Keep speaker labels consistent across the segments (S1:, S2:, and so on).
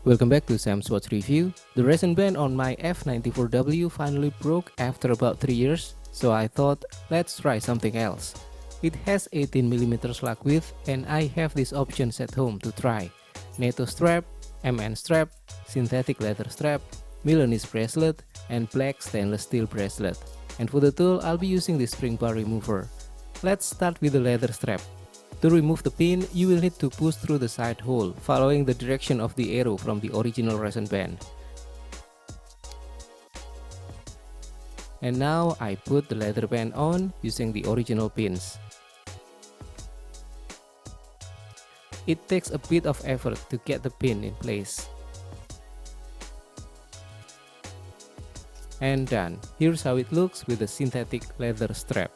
S1: Welcome back to Sam's Watch Review. The resin band on my F94W finally broke after about 3 years, so I thought let's try something else. It has 18mm slug width and I have these options at home to try: NATO strap, MN strap, synthetic leather strap, Milanese bracelet, and black stainless steel bracelet. And for the tool, I'll be using the spring bar remover. Let's start with the leather strap. To remove the pin, you will need to push through the side hole, following the direction of the arrow from the original resin band. And now I put the leather band on using the original pins. It takes a bit of effort to get the pin in place. And done. Here's how it looks with the synthetic leather strap.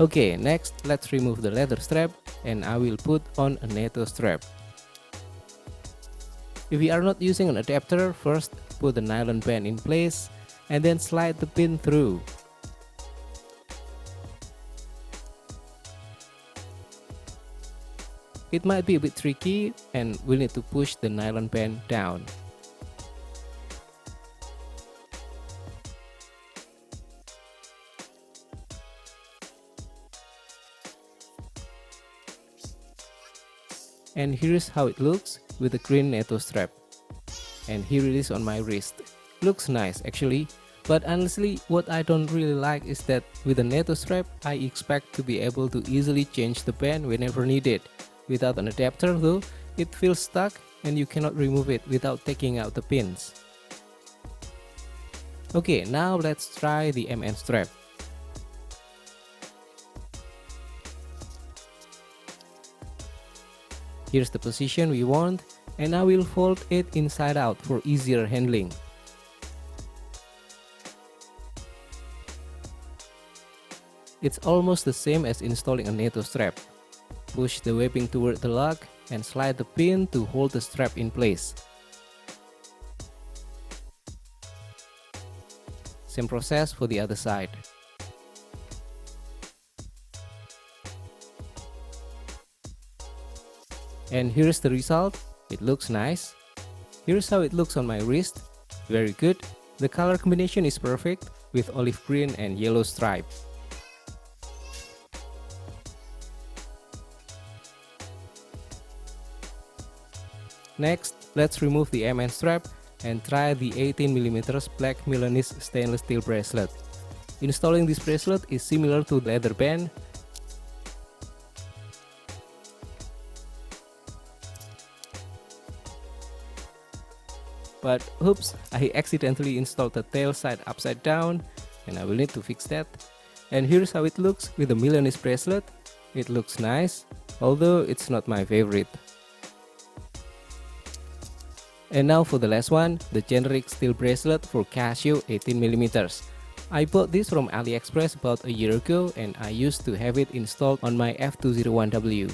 S1: Okay, next let's remove the leather strap and I will put on a NATO strap. If you are not using an adapter, first put the nylon band in place and then slide the pin through. It might be a bit tricky and we'll need to push the nylon band down. And here's how it looks with the green NATO strap. And here it is on my wrist. Looks nice actually, but honestly what I don't really like is that with the NATO strap I expect to be able to easily change the band whenever needed. Without an adapter though, it feels stuck and you cannot remove it without taking out the pins. Okay, now let's try the MN strap. Here's the position we want, and I will fold it inside out for easier handling. It's almost the same as installing a NATO strap. Push the webbing toward the lug and slide the pin to hold the strap in place. Same process for the other side. And here's the result. It looks nice. Here's how it looks on my wrist. Very good. The color combination is perfect with olive green and yellow stripe. Next, let's remove the MN strap and try the 18mm black Milanese stainless steel bracelet. Installing this bracelet is similar to the leather band. But oops, I accidentally installed the tail side upside down and I will need to fix that. And here's how it looks with the Milanese bracelet. It looks nice, although it's not my favorite. And now for the last one, the generic steel bracelet for Casio 18mm. I bought this from AliExpress about a year ago and I used to have it installed on my F201W.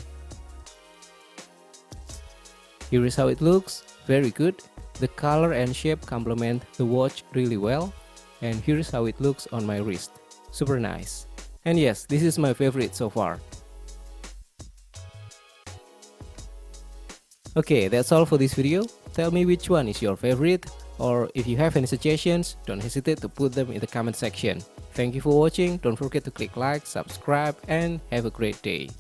S1: Here is how it looks, very good. The color and shape complement the watch really well. And here's how it looks on my wrist. Super nice. And yes, this is my favorite so far. Okay, that's all for this video. Tell me which one is your favorite, or if you have any suggestions, don't hesitate to put them in the comment section. Thank you for watching, don't forget to click like, subscribe, and have a great day.